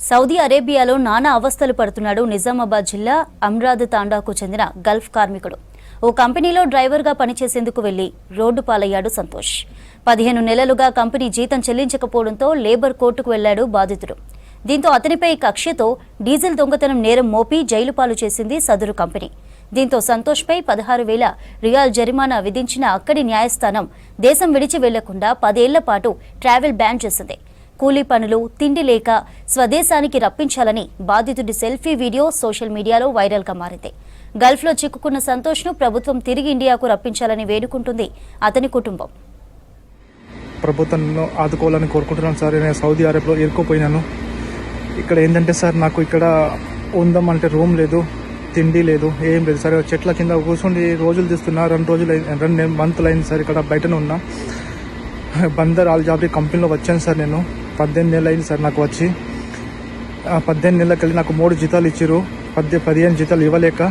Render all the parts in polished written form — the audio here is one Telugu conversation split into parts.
సౌదీ అరేబియాలో నానా అవస్థలు పడుతున్నాడు నిజామాబాద్ జిల్లా అమ్రాద్ తాండాకు చెందిన గల్ఫ్ కార్మికుడు. ఓ కంపెనీలో డ్రైవర్గా పనిచేసేందుకు వెళ్లి రోడ్డు పాలయ్యాడు సంతోష్. 15 నెలలుగా కంపెనీ జీతం చెల్లించకపోవడంతో లేబర్ కోర్టుకు వెళ్లాడు బాధితుడు. దీంతో అతనిపై కక్షతో డీజిల్ దొంగతనం నేరం మోపి జైలు పాలు చేసింది సదరు కంపెనీ. దీంతో సంతోష్పై 16,000 రియాల్ జరిమానా విధించిన అక్కడి న్యాయస్థానం దేశం విడిచి వెళ్లకుండా 10 ఏళ్ల పాటు ట్రావెల్ బ్యాన్ చేసింది. కూలీ పనులు, తిండి లేక స్వదేశానికి రప్పించాలని బాధితుడి సెల్ఫీ వీడియో సోషల్ మీడియాలో వైరల్గా మారింది. గల్ఫ్లో చిక్కుకున్న సంతోష్ను ప్రభుత్వం తిరిగి ఇండియాకు రప్పించాలని వేడుకుంటుంది అతని కుటుంబం. ప్రభుత్వంలో ఆదుకోవాలని కోరుకుంటున్నాను సార్. నేను సౌదీ అరేబియాలో ఇరుక్కుపోయినాను. ఇక్కడ ఏంటంటే సార్, నాకు ఇక్కడ ఉందామంటే రూమ్ లేదు, తిండి లేదు, ఏం లేదు సార్. చెట్ల కింద కూర్చుండి రోజులు తీస్తున్నా. 2 మంత్లు అయింది సార్. ఇక్కడ బయటనే ఉన్నా. బందర్ ఆల్ జాబ్రీ కంపెనీలో వచ్చాను సార్. నేను 18 నెలలు అయింది సార్ నాకు వచ్చి. 18 నెలలకెళ్ళి నాకు 3 జీతాలు ఇచ్చారు. 15 జీతాలు ఇవ్వలేక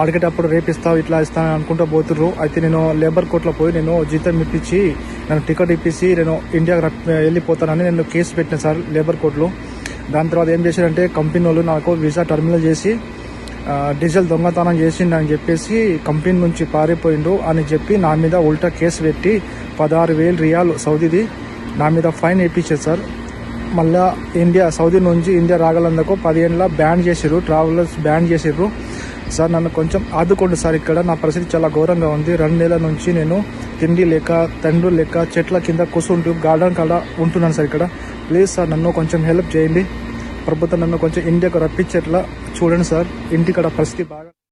అడిగేటప్పుడు రేపు ఇస్తావు, ఇట్లా ఇస్తాను అనుకుంటూ పోతుర్రు. అయితే నేను లేబర్ కోర్టులో పోయి నేను జీతం ఇప్పించి, నేను టికెట్ ఇప్పించి నేను ఇండియాకి వెళ్ళిపోతానని నేను కేసు పెట్టిన సార్ లేబర్ కోర్టులో. దాని తర్వాత ఏం చేశారంటే కంపెనీ వాళ్ళు నాకు వీసా టర్మినల్ చేసి డీజిల్ దొంగతనం చేసిండని చెప్పేసి కంపెనీ నుంచి పారిపోయిండు అని చెప్పి నా మీద ఉల్టా కేసు పెట్టి 16,000 రియాల్ సౌదీది నా మీద ఫైన్ వేయించారు సార్. మళ్ళీ సౌదీ నుంచి ఇండియా రాగలందుకు 10 ఏళ్ళ బ్యాన్ చేసారు, ట్రావెలర్స్ బ్యాన్ చేసారు సార్. నన్ను కొంచెం ఆదుకోండి సార్. ఇక్కడ నా పరిస్థితి చాలా ఘోరంగా ఉంది. 2 నెలల నుంచి నేను తిండి లేక, తండ్రి లేక, చెట్ల కింద కూర్చుంటూ గార్డెన్ కాడ ఉంటున్నాను సార్. ఇక్కడ ప్లీజ్ సార్ నన్ను కొంచెం హెల్ప్ చేయండి. ప్రభుత్వం నన్ను కొంచెం ఇండియాకు రప్పించేట్లా చూడండి సార్. ఇంటికాడ పరిస్థితి బాగా